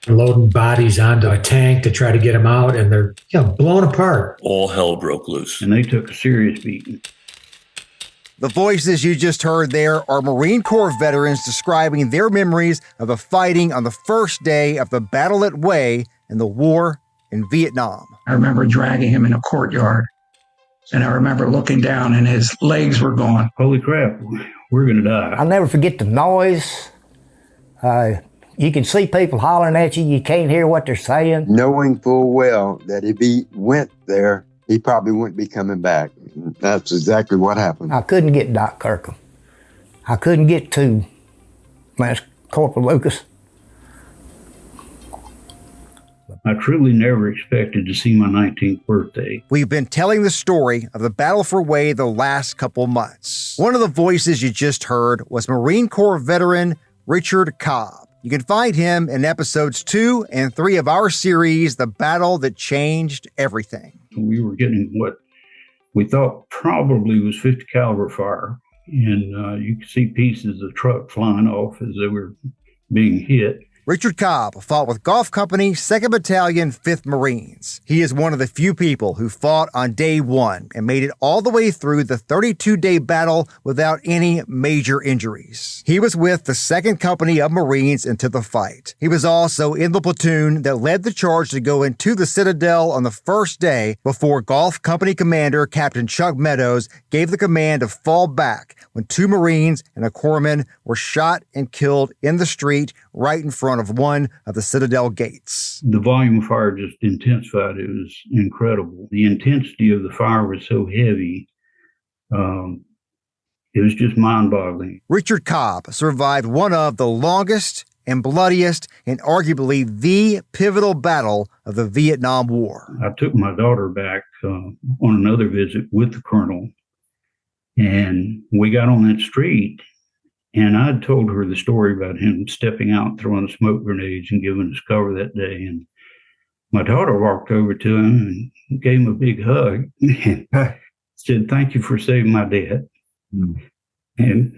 loading bodies onto a tank to try to get them out, and they're blown apart. All hell broke loose. And they took a serious beating. The voices you just heard there are Marine Corps veterans describing their memories of the fighting on the first day of the battle at Hue in the war in Vietnam. I remember dragging him in a courtyard, and I remember looking down and his legs were gone. Holy crap, we're going to die. I'll never forget the noise. You can see people hollering at you. You can't hear what they're saying. Knowing full well that if he went there, he probably wouldn't be coming back. That's exactly what happened. I couldn't get Doc Kirkham. I couldn't get to Lance Corporal Lucas. I truly never expected to see my 19th birthday. We've been telling the story of the battle for Hue the last couple months. One of the voices you just heard was Marine Corps veteran Richard Cobb. You can find him in episodes 2 and 3 of our series, The Battle That Changed Everything. We were getting what we thought probably was 50 caliber fire. And you could see pieces of truck flying off as they were being hit. Richard Cobb fought with Golf Company, 2nd Battalion, 5th Marines. He is one of the few people who fought on day 1 and made it all the way through the 32-day battle without any major injuries. He was with the 2nd Company of Marines into the fight. He was also in the platoon that led the charge to go into the Citadel on the first day before Golf Company Commander Captain Chuck Meadows gave the command to fall back when 2 Marines and a corpsman were shot and killed in the street right in front of one of the Citadel gates. The volume of fire just intensified. It was incredible. The intensity of the fire was so heavy. It was just mind-boggling. Richard Cobb survived one of the longest and bloodiest and arguably the pivotal battle of the Vietnam War. I took my daughter back on another visit with the colonel, and we got on that street. And I'd told her the story about him stepping out, throwing smoke grenades and giving us cover that day. And my daughter walked over to him and gave him a big hug and said, "Thank you for saving my dad." Mm. And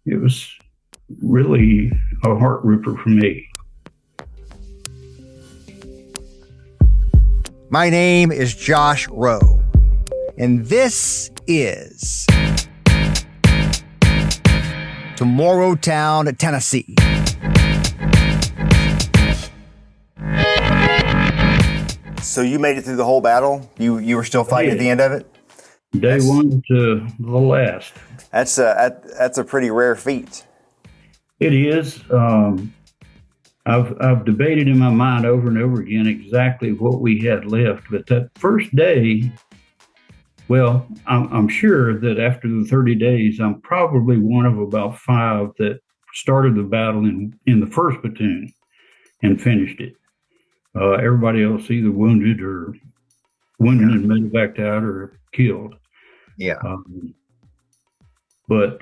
it was really a heart ripper for me. My name is Josh Rowe, and this is Tomorrowtown, Tennessee. So you made it through the whole battle? You were still fighting at the end of it? Day one to the last. That's a pretty rare feat. It is. I've debated in my mind over and over again exactly what we had left, but that first day, well, I'm sure that after the 30 days, I'm probably one of about 5 that started the battle in the first platoon and finished it. Everybody else either wounded and medevaced out or killed. Yeah. But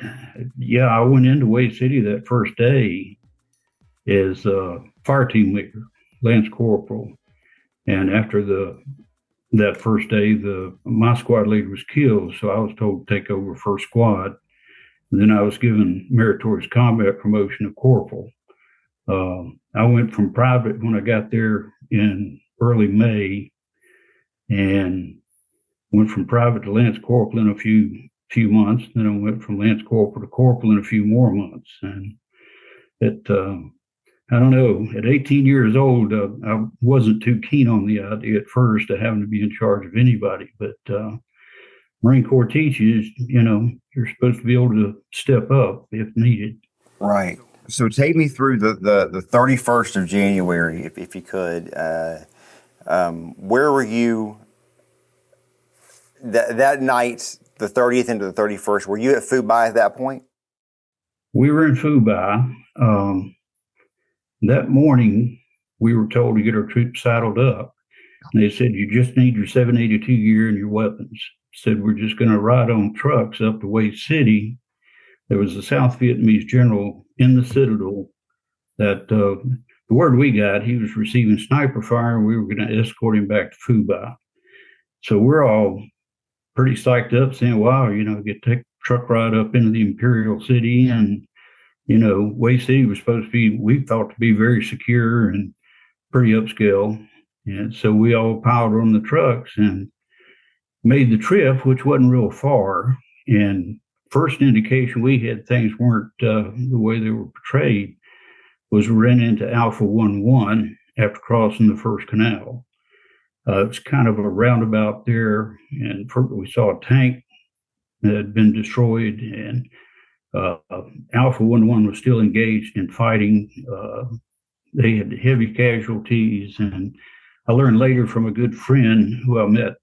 yeah, I went into Hue City that first day as a fire team leader, Lance Corporal, and after that first day, my squad leader was killed, so I was told to take over first squad. And then I was given meritorious combat promotion of corporal. I went from private when I got there in early May, and went from private to Lance Corporal in a few months. Then I went from Lance Corporal to corporal in a few more months. And I don't know, at 18 years old, I wasn't too keen on the idea at first of having to be in charge of anybody, but Marine Corps teaches, you're supposed to be able to step up if needed. Right. So take me through the 31st of January, if you could. Where were you that night, the 30th into the 31st? Were you at Phu Bai at that point? We were in Phu Bai. That morning, we were told to get our troops saddled up. And they said, you just need your 782 gear and your weapons. Said, we're just going to ride on trucks up to Hue City. There was a South Vietnamese general in the Citadel that the word we got, he was receiving sniper fire, and we were going to escort him back to Phu Bai. So we're all pretty psyched up saying, wow, take a truck ride up into the Imperial City and Wade City was supposed to be, we thought to be very secure and pretty upscale. And so we all piled on the trucks and made the trip, which wasn't real far. And first indication we had things weren't the way they were portrayed was we ran into Alpha 11 after crossing the first canal. It's kind of a roundabout there, and we saw a tank that had been destroyed, and Alpha 11 was still engaged in fighting. They had heavy casualties, and I learned later from a good friend who I met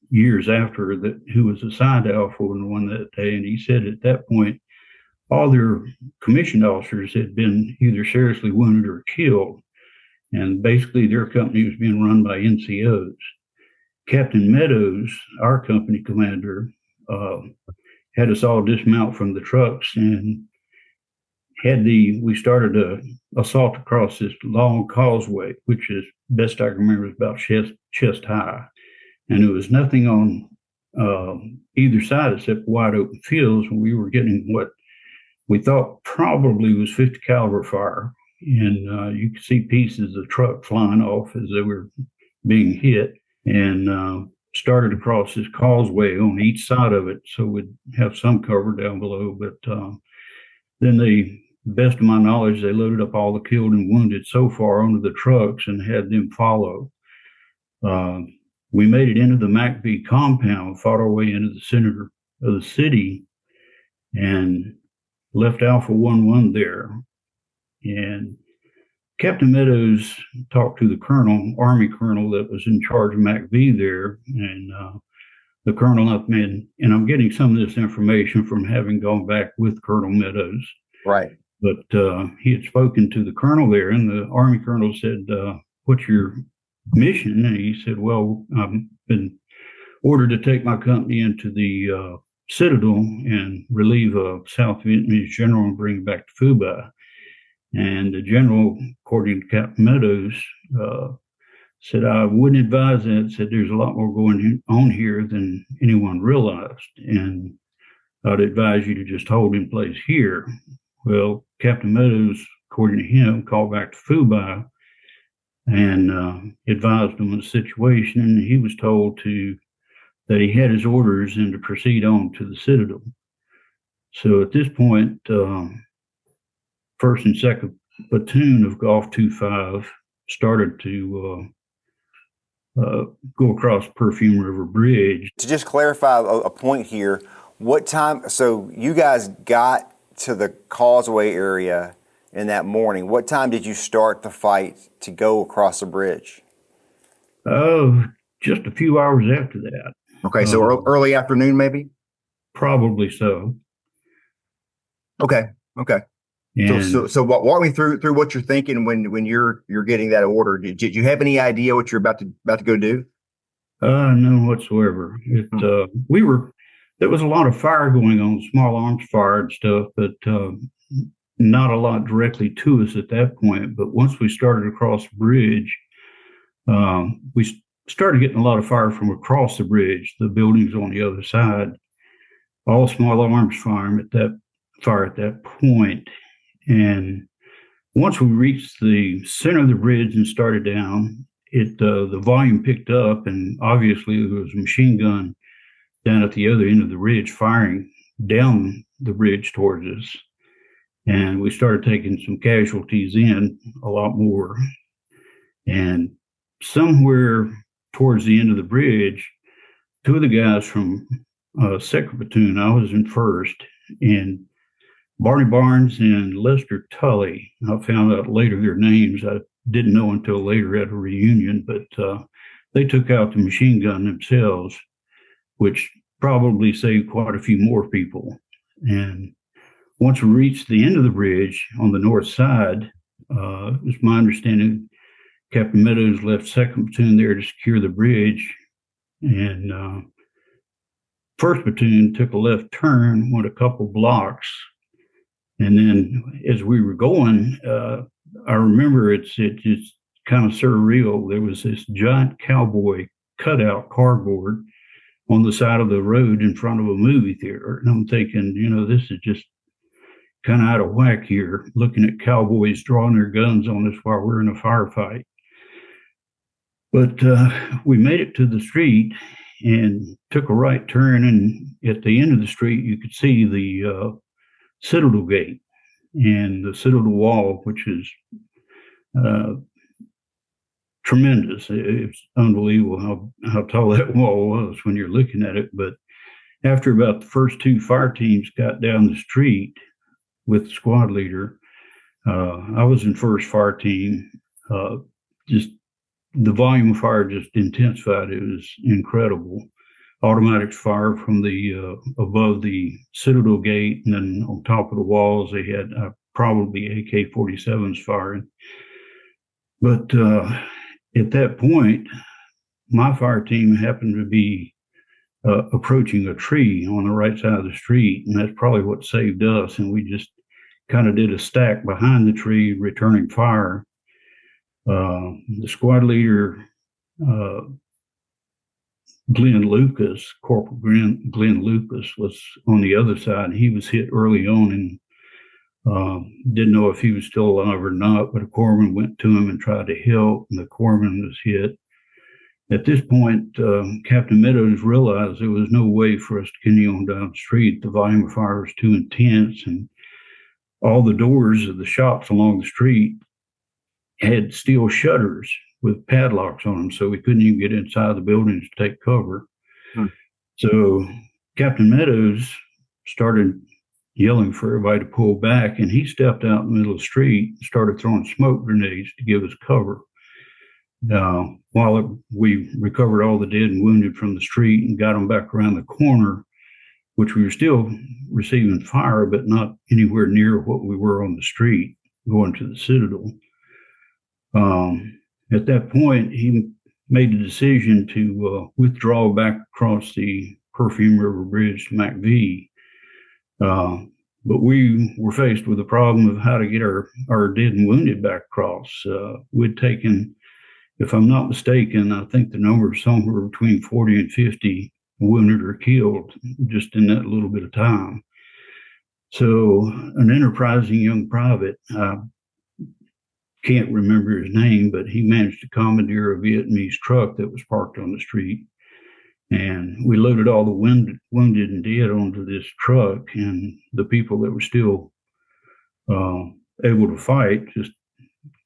years after who was assigned to Alpha 11 that day, and he said at that point, all their commissioned officers had been either seriously wounded or killed, and basically their company was being run by NCOs. Captain Meadows, our company commander, had us all dismount from the trucks and we started a assault across this long causeway, which is best I can remember is about chest high. And there was nothing on either side except wide open fields, and we were getting what we thought probably was 50 caliber fire. And you could see pieces of the truck flying off as they were being hit, and started across this causeway on each side of it, so we'd have some cover down below. But then best of my knowledge, they loaded up all the killed and wounded so far onto the trucks and had them follow. We made it into the MACV compound, fought our way into the center of the city, and left Alpha 11 there. And Captain Meadows talked to the colonel, Army colonel that was in charge of MACV there, and the colonel up in, and I'm getting some of this information from having gone back with Colonel Meadows. Right. But he had spoken to the colonel there, and the Army colonel said, what's your mission? And he said, well, I've been ordered to take my company into the Citadel and relieve a South Vietnamese general and bring it back to Phu Bai. And the general, according to Captain Meadows, said, I wouldn't advise that, said there's a lot more going on here than anyone realized. And I'd advise you to just hold in place here. Well, Captain Meadows, according to him, called back to Phu Bai and advised him of the situation. And he was told that he had his orders and to proceed on to the Citadel. So at this point, first and second platoon of Golf 25 started to go across Perfume River Bridge. To just clarify a point here, what time, so you guys got to the causeway area in that morning. What time did you start the fight to go across the bridge? Just a few hours after that. Okay, so early afternoon maybe? Probably so. Okay. And So walk me through what you're thinking when you're getting that order. Did you have any idea what you're about to go do? None whatsoever. There was a lot of fire going on, small arms fire and stuff, but not a lot directly to us at that point. But once we started across the bridge, we started getting a lot of fire from across the bridge, the buildings on the other side, all small arms fire at that point. And once we reached the center of the bridge and started down, the volume picked up, and obviously there was a machine gun down at the other end of the ridge firing down the bridge towards us. And we started taking some casualties in, a lot more. And somewhere towards the end of the bridge, two of the guys from second platoon, I was in first, and Barney Barnes and Lester Tully, I found out later their names. I didn't know until later at a reunion, but they took out the machine gun themselves, which probably saved quite a few more people. And once we reached the end of the bridge on the north side, it was my understanding Captain Meadows left second platoon there to secure the bridge, and first platoon took a left turn, went a couple blocks, and then as we were going, I remember it's kind of surreal. There was this giant cowboy cutout cardboard on the side of the road in front of a movie theater, and I'm thinking, this is just kind of out of whack here, looking at cowboys drawing their guns on us while we're in a firefight. But we made it to the street and took a right turn, and at the end of the street, you could see the Citadel gate and the Citadel wall, which is tremendous. It's unbelievable how tall that wall was when you're looking at it. But after about the first two fire teams got down the street with the squad leader, I was in first fire team. Just the volume of fire just intensified. It was incredible. Automatic fire from the above the Citadel gate, and then on top of the walls they had probably AK-47s firing. But at that point, my fire team happened to be approaching a tree on the right side of the street, and that's probably what saved us. And we just kind of did a stack behind the tree, returning fire. The squad leader, Glenn Lucas, Corporal Glenn Lucas, was on the other side. He was hit early on and didn't know if he was still alive or not, but a corpsman went to him and tried to help, and the corpsman was hit. At this point, Captain Meadows realized there was no way for us to continue on down the street. The volume of fire was too intense, and all the doors of the shops along the street had steel shutters with padlocks on them, so we couldn't even get inside the buildings to take cover. So Captain Meadows started yelling for everybody to pull back, and he stepped out in the middle of the street and started throwing smoke grenades to give us cover. While we recovered all the dead and wounded from the street and got them back around the corner, which we were still receiving fire, but not anywhere near what we were on the street going to the Citadel. At that point, he made the decision to withdraw back across the Perfume River Bridge to McV. But we were faced with the problem of how to get our dead and wounded back across. We'd taken, if I'm not mistaken, I think the number is somewhere between 40 and 50 wounded or killed just in that little bit of time. So an enterprising young private, can't remember his name, but he managed to commandeer a Vietnamese truck that was parked on the street. And we loaded all the wounded and dead onto this truck, and the people that were still able to fight just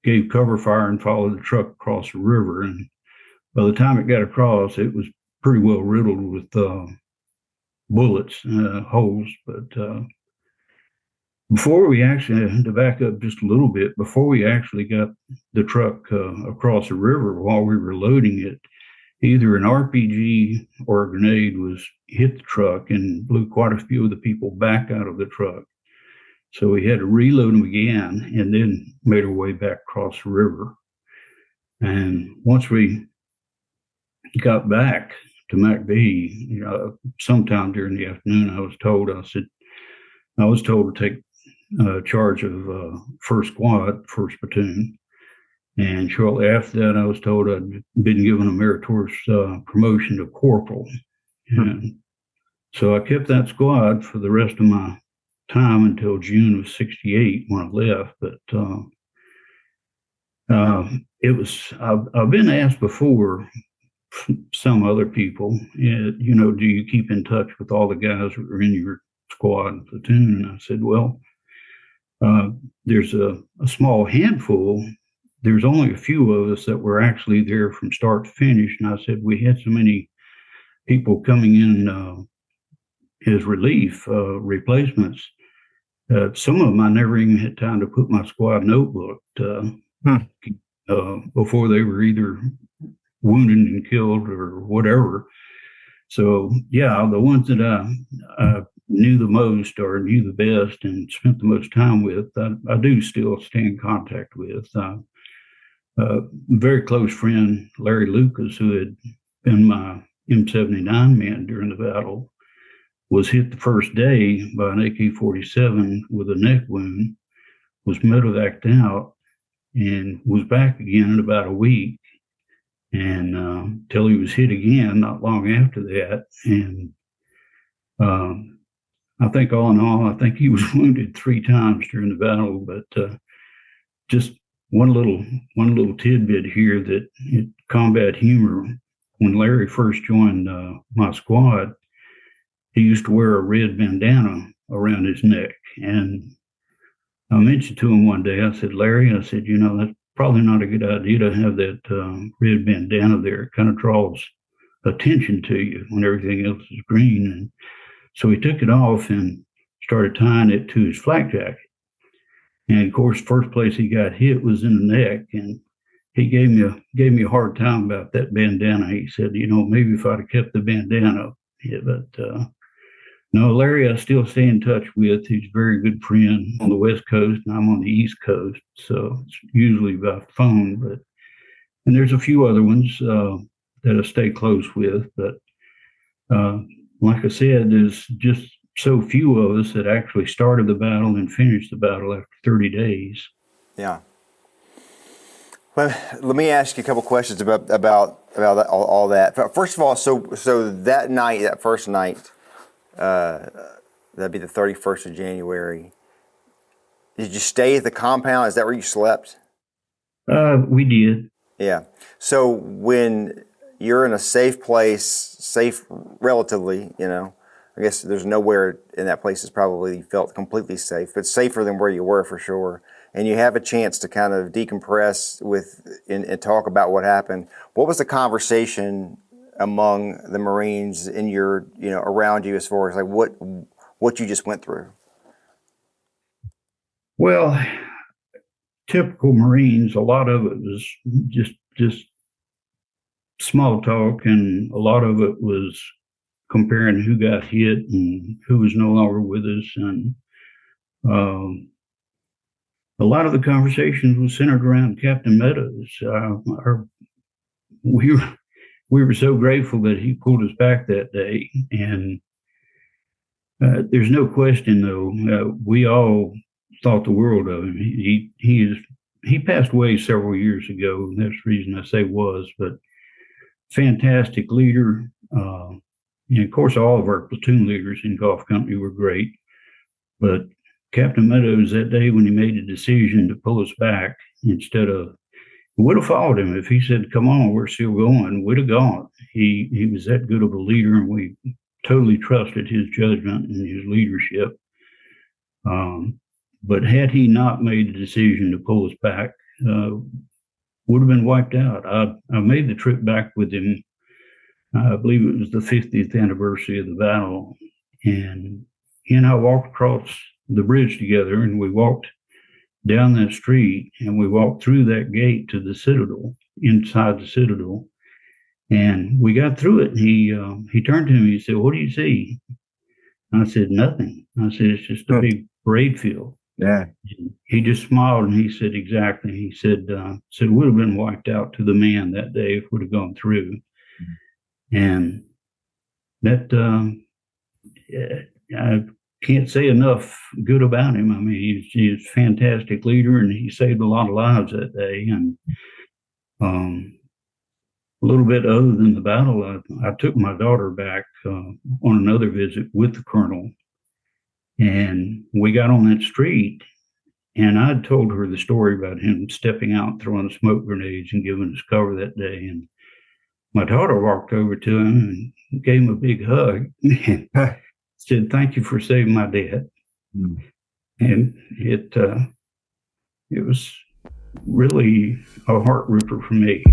gave cover fire and followed the truck across the river. And by the time it got across, it was pretty well riddled with bullets, holes. But before we actually, to back up just a little bit, before we actually got the truck across the river, while we were loading it, either an RPG or a grenade hit the truck and blew quite a few of the people back out of the truck. So we had to reload them again and then made our way back across the river. And once we got back to McV, sometime during the afternoon, I was told to take charge of first squad, first platoon. And shortly after that, I was told I'd been given a meritorious promotion to corporal. And so I kept that squad for the rest of my time until June of '68 when I left. But I've been asked before, some other people, do you keep in touch with all the guys that are in your squad and platoon? And I said, well, there's a small handful. There's only a few of us that were actually there from start to finish. And I said, we had so many people coming in as relief, replacements. Some of them I never even had time to put my squad notebook before they were either wounded and killed or whatever. So, yeah, the ones that I knew the most or knew the best and spent the most time with, I do still stay in contact with. Very close friend, Larry Lucas, who had been my M79 man during the battle, was hit the first day by an AK-47 with a neck wound, was medevaced out, and was back again in about a week, and till he was hit again not long after that. And I think all in all, I think he was wounded 3 times during the battle. But just one little tidbit here that combat humor. When Larry first joined my squad, he used to wear a red bandana around his neck. And I mentioned to him one day, I said, Larry, I said, that's probably not a good idea to have that red bandana there. It kind of draws attention to you when everything else is green. And so he took it off and started tying it to his flak jacket. And of course, first place he got hit was in the neck. And he gave me a hard time about that bandana. He said, maybe if I'd have kept the bandana. Yeah, but no, Larry, I still stay in touch with. He's a very good friend on the West Coast, and I'm on the East Coast. So it's usually by phone. And there's a few other ones that I stay close with. But like I said, there's just so few of us that actually started the battle and finished the battle after 30 days. Yeah. Well, let me ask you a couple questions about all that. First of all, so that night, that first night, that'd be the 31st of January. Did you stay at the compound? Is that where you slept? We did. Yeah. So when you're in a safe place, safe relatively, I guess there's nowhere in that place that's probably felt completely safe, but safer than where you were for sure. And you have a chance to kind of decompress and talk about what happened. What was the conversation among the Marines in your, around you as far as like what you just went through? Well, typical Marines, a lot of it was just small talk, and a lot of it was comparing who got hit and who was no longer with us. And a lot of the conversations was centered around Captain Meadows. We were so grateful that he pulled us back that day. And there's no question, though, we all thought the world of him. He passed away several years ago. And that's the reason I say was, but fantastic leader. And of course, all of our platoon leaders in Golf Company were great. But Captain Meadows, that day when he made the decision to pull us back, instead of, would have followed him if he said, come on, we're still going, would have gone. He was that good of a leader, and we totally trusted his judgment and his leadership. But had he not made the decision to pull us back, would have been wiped out. I made the trip back with him. I believe it was the 50th anniversary of the battle. And he and I walked across the bridge together, and we walked down that street, and we walked through that gate to the Citadel, inside the Citadel. And we got through it, and he turned to me, he said, what do you see? And I said, nothing. I said, it's just a big parade field. Yeah. And he just smiled, and he said, exactly. He said, would have been wiped out to the man that day if we'd have gone through. And that, I can't say enough good about him. I mean, he's a fantastic leader, and he saved a lot of lives that day. And a little bit other than the battle, I took my daughter back on another visit with the colonel, and we got on that street, and I'd told her the story about him stepping out, throwing smoke grenades, and giving us cover that day. And my daughter walked over to him and gave him a big hug and said, thank you for saving my dad. And it was really a heart ripper for me.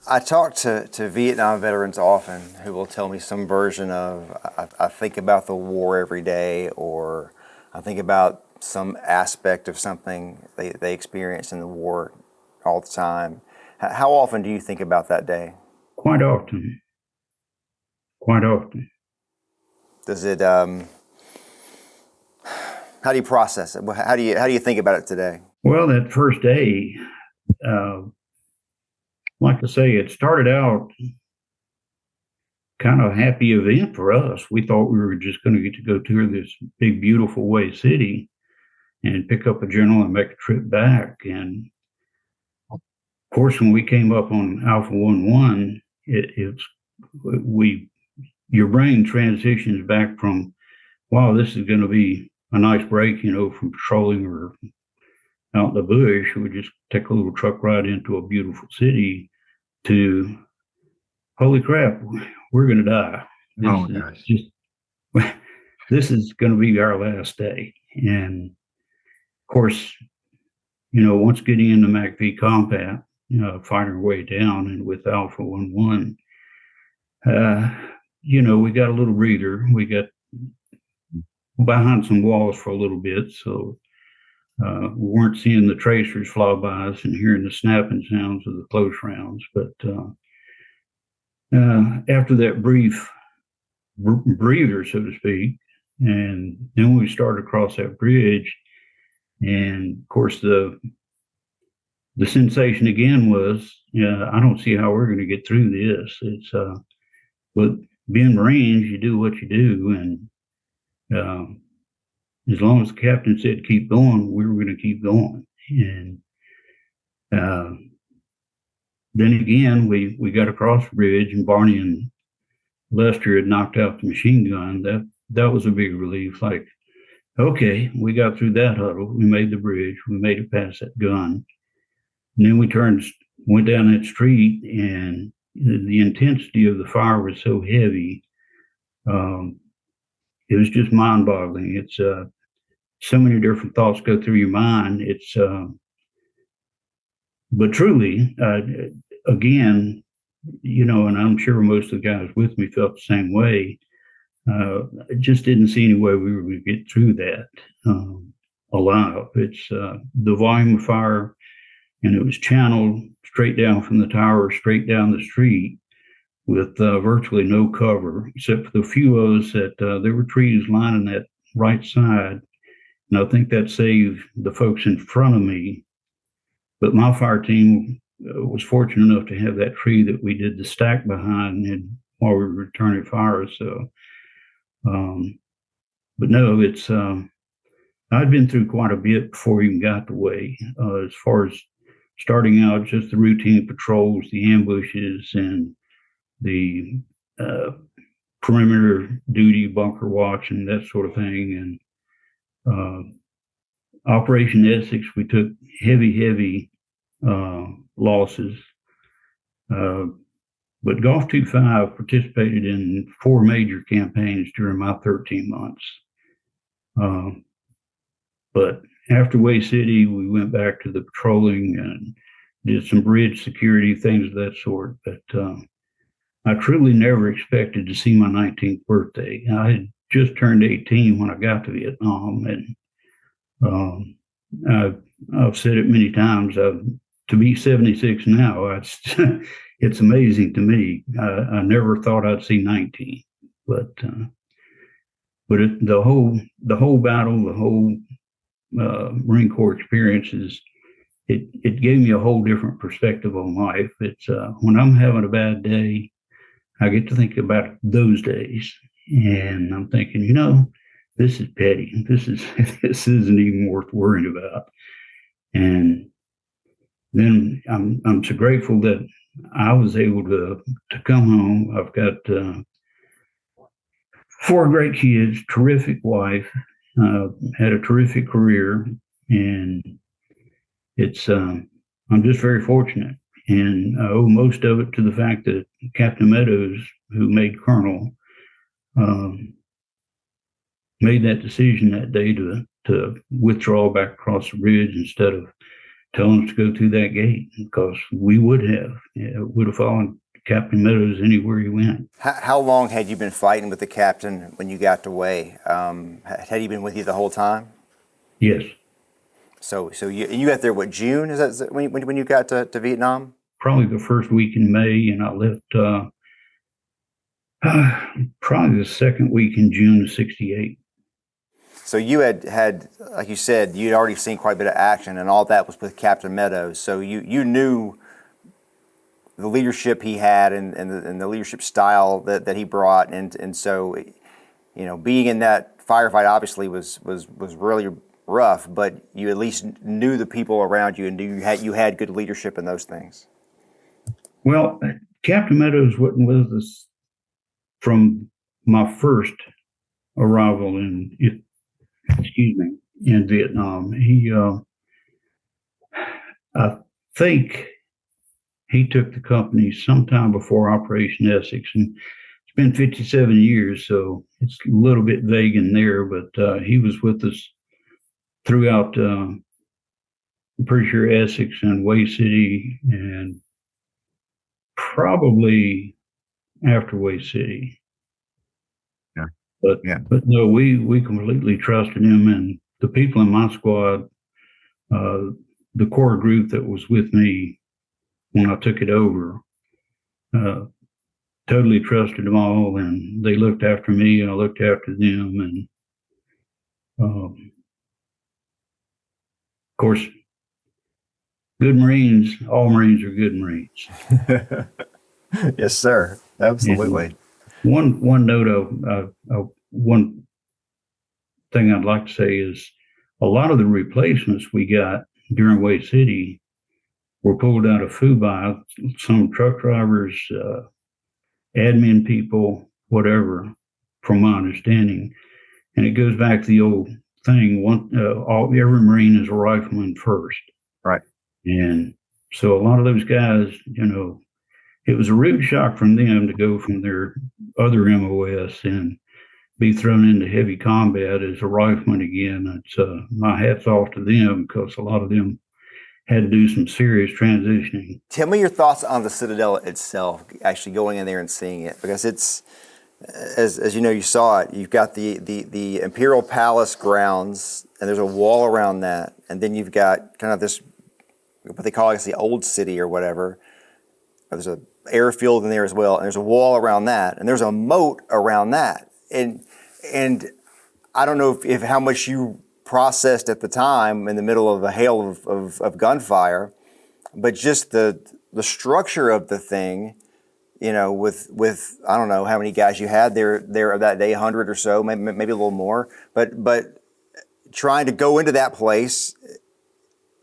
I talk to Vietnam veterans often who will tell me some version of, I think about the war every day, or I think about some aspect of something they experienced in the war all the time. How often do you think about that day? Quite often. Quite often. Does it, how do you process it? How do you think about it today? Well, that first day, like I say, it started out kind of a happy event for us. We thought we were just going to get to go tour this big, beautiful Hue City and pick up a general and make a trip back. And of course, when we came up on Alpha 11, your brain transitions back from wow, this is going to be a nice break, from patrolling or out in the bush. We just take a little truck ride into a beautiful city to, holy crap, we're going to die. Oh, gosh. This is going to be our last day. And of course, once getting into MACV combat, fighting our way down and with Alpha 1-1, we got a little breather. We got behind some walls for a little bit. So we weren't seeing the tracers fly by us and hearing the snapping sounds of the close rounds. But after that brief breather, so to speak, and then we started across that bridge, and of course the sensation again was, I don't see how we're going to get through this. It's but being Marines, you do what you do, and as long as the captain said keep going, we were going to keep going. And then again, we got across the bridge, and Barney and Lester had knocked out the machine gun. That was a big relief. Like, okay, we got through that huddle. We made the bridge. We made it past that gun. And then we went down that street, and the intensity of the fire was so heavy. It was just mind-boggling. It's so many different thoughts go through your mind. It's but truly, again, and I'm sure most of the guys with me felt the same way. I just didn't see any way we were going to get through that alive. It's the volume of fire, and it was channeled straight down from the tower, straight down the street, with virtually no cover, except for the few of us that there were trees lining that right side. And I think that saved the folks in front of me. But my fire team was fortunate enough to have that tree that we did the stack behind and while we were returning fire. So, but no, it's, I'd been through quite a bit before we even got the way, as far as starting out, just the routine patrols, the ambushes, and the perimeter duty, bunker watch, and that sort of thing. And Operation Essex, we took heavy losses. But Golf 2-5 participated in 4 major campaigns during my 13 months. But after Hue City, we went back to the patrolling and did some bridge security, things of that sort. But I truly never expected to see my 19th birthday. I had just turned 18 when I got to Vietnam, and I've said it many times. To be 76 now, it's amazing to me. I never thought I'd see 19, but the whole battle, the whole Marine Corps experiences, it gave me a whole different perspective on life. It's when I'm having a bad day, I get to think about those days, and I'm thinking, this is petty. This isn't even worth worrying about. And then I'm so grateful that I was able to come home. I've got 4 great kids, terrific wife, had a terrific career, and it's I'm just very fortunate. And I owe most of it to the fact that Captain Meadows, who made Colonel, made that decision that day to withdraw back across the bridge instead of telling us to go through that gate, because we would have followed Captain Meadows anywhere he went. How long had you been fighting with the captain when you got to Hue? Had he been with you the whole time? Yes. So you got there, what, June? Is that when you got to Vietnam? Probably the first week in May, and I left probably the second week in June of '68. So you had, like you said, you'd already seen quite a bit of action, and all that was with Captain Meadows. So you knew the leadership he had and the leadership style that he brought, and so being in that firefight obviously was really rough, but you at least knew the people around you and knew you had good leadership in those things. Well, Captain Meadows wasn't with us from my first arrival in Vietnam. I think he took the company sometime before Operation Essex, and it's been 57 years, so it's a little bit vague in there, but he was with us throughout, I'm pretty sure, Essex and Hue City, and probably after Hue City. But no, we completely trusted him, and the people in my squad, the core group that was with me when I took it over, totally trusted them all, and they looked after me, and I looked after them, and of course, good Marines, all Marines are good Marines. Yes, sir. Absolutely. And one note one thing I'd like to say is a lot of the replacements we got during Hue City were pulled out of FUBI, some truck drivers, admin people, whatever, from my understanding. And it goes back to the old thing, every Marine is a rifleman first. Right. And so a lot of those guys, it was a rude shock from them to go from their other MOS and be thrown into heavy combat as a rifleman again. It's my hat's off to them, because a lot of them had to do some serious transitioning. Tell me your thoughts on the Citadel itself, actually going in there and seeing it, because it's, as you know, you saw it, you've got the Imperial Palace grounds, and there's a wall around that, and then you've got kind of this, what they call, I guess, the old city or whatever. There's an airfield in there as well, and there's a wall around that, and there's a moat around that. And I don't know if how much you processed at the time in the middle of a hail of gunfire, but just the structure of the thing, with I don't know how many guys you had there that day, 100 or so, maybe a little more, but trying to go into that place,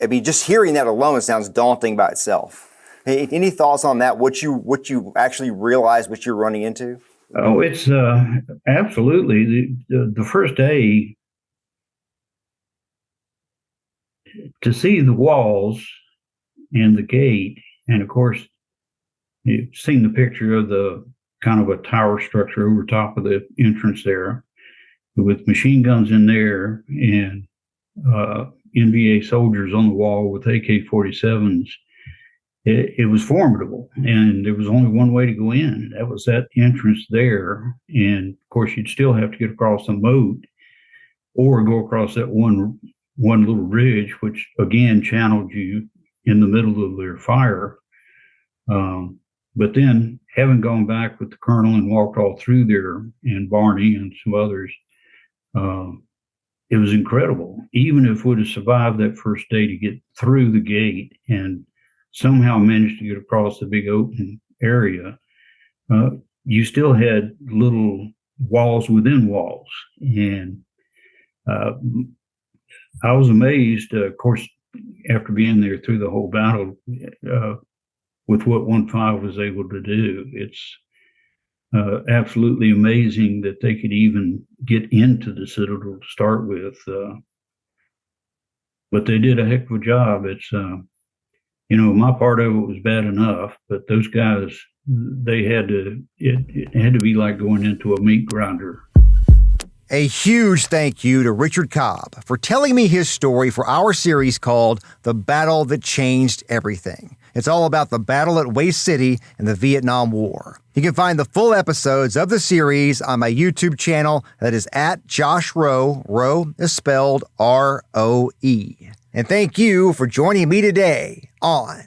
I mean, just hearing that alone sounds daunting by itself. Any thoughts on that? What you actually realize what you're running into? Oh, it's absolutely the first day to see the walls and the gate, and of course you've seen the picture of the kind of a tower structure over top of the entrance there, with machine guns in there and NBA soldiers on the wall with AK-47s. It was formidable, and there was only one way to go in. That was that entrance there. And of course, you'd still have to get across the moat or go across that one little ridge, which again channeled you in the middle of their fire. But then, having gone back with the colonel and walked all through there, and Barney and some others, it was incredible. Even if we'd have survived that first day to get through the gate and somehow managed to get across the big open area, you still had little walls within walls. And I was amazed, of course, after being there through the whole battle, with what 1-5 was able to do. It's absolutely amazing that they could even get into the Citadel to start with. But they did a heck of a job. It's my part of it was bad enough, but those guys, it had to be like going into a meat grinder. A huge thank you to Richard Cobb for telling me his story for our series called The Battle That Changed Everything. It's all about the battle at Hue City and the Vietnam War. You can find the full episodes of the series on my YouTube channel that is at Josh Rowe. Rowe is spelled R-O-E. And thank you for joining me today on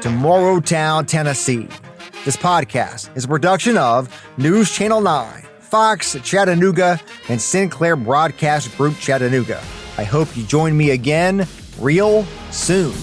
Tomorrowtown, Tennessee. This podcast is a production of News Channel 9, Fox Chattanooga, and Sinclair Broadcast Group Chattanooga. I hope you join me again real soon.